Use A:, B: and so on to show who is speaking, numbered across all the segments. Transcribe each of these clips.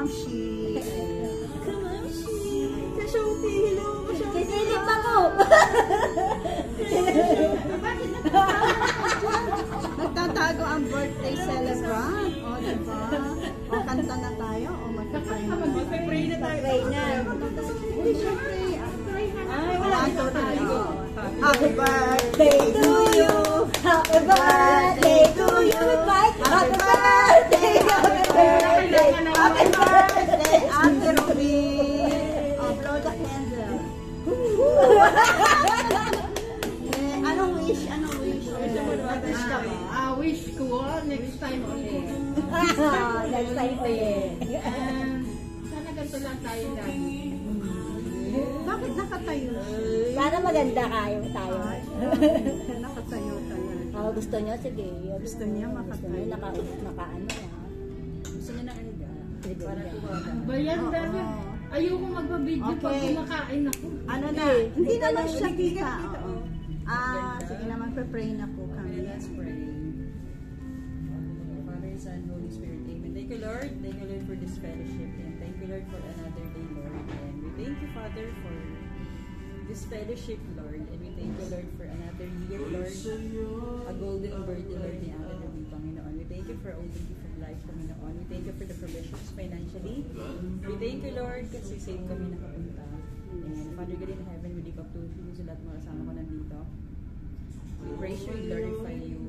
A: Kamamshi. Kamamshi. Kashopi, hello.
B: Sisilip ako.
A: Nagtatago ang birthday celebrant. O, diba? O, kanta na tayo. O, magpapray na.
C: Mag-pray na tayo.
B: Pray na.
A: Uy, syempre.
B: Ay, wala
A: Ito tayo.
B: Happy birthday to you. Happy birthday to you. Happy birthday. Happy birthday. Happy birthday.
A: Ate Ruby. O, blow the candle. Anong wish? Anong wish? Wish ka ba?
C: Wish ko next time ulit.
B: Next time ulit.
C: And sana ganito lang tayo lagi.
A: Bakit nakatayo?
B: Sana maganda kayo tayo.
A: Nakatayo talaga.
B: Gusto nyo? Sige.
A: Gusto niya
B: Gusto nyo?
A: makatayo.
B: Naka-ano
C: Gusto niya na ano ba? Para
B: Para
C: tuwagan. Bayan, David. Ayoko magpa-video pag
A: Okay.
C: kumakain ako.
A: Ano na? Hindi naman siya kita. Oo. Sige naman, pre-pray na po kami.
C: Let's pray. Father, Son, Holy Spirit, Amen. Thank you, Lord. Thank you, Lord, for this fellowship. And thank you, Lord, for another day, Lord. And we thank you, Father, for this fellowship, Lord. And we thank you, Lord, for another year, Lord. A golden birthday, Lord, ni Ate Ruby, Panginoon. We thank you for all the gift of life, Panginoon. We thank you for the provisions financially. We thank you, Lord, kasi safe kami nakapunta. And Father God in heaven, we lift up to you sa lahat mga kasama ko nandito. We praise you, we glorify you.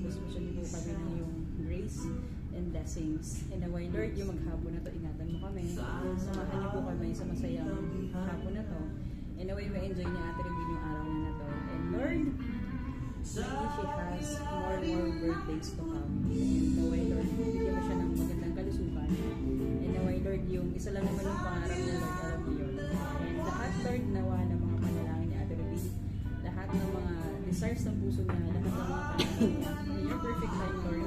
C: Gusto niyo po kami ng iyong grace and blessings. And naway, Lord, yung maghapon na to, ingatan mo kami. Samahan niyo po kami sa masayang hapon na to. And naway, ma-enjoy ni Ate Ruby yung araw na to. And Lord, she has more birthdays to come. And naway, Lord, bigyan mo siya ng magandang kalusugan. And naway, Lord, yung isa lang naman yung pangarap niya, Lord, alam mo yun. And lahat, Lord, nawa ng mga panalangin ni Ate Ruby, lahat ng mga desires ng puso niya, lahat ng mga panalangin niya, in your perfect time, Lord,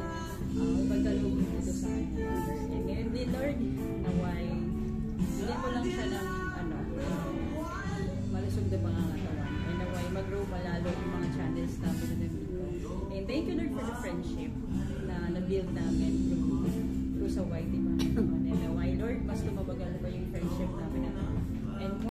C: pagkaloob mo ito sa kanya, Father. And ngayon din, Lord, naway, bigyan mo lang siya ng, malusog na pangangatawan. And naway, mag-grow malalo yung mga channels namin na nandito. And thank you, Lord, for the friendship na na-build namin through sa YT, Panginoon. And naway, Lord, mas tumabagal pa yung friendship namin na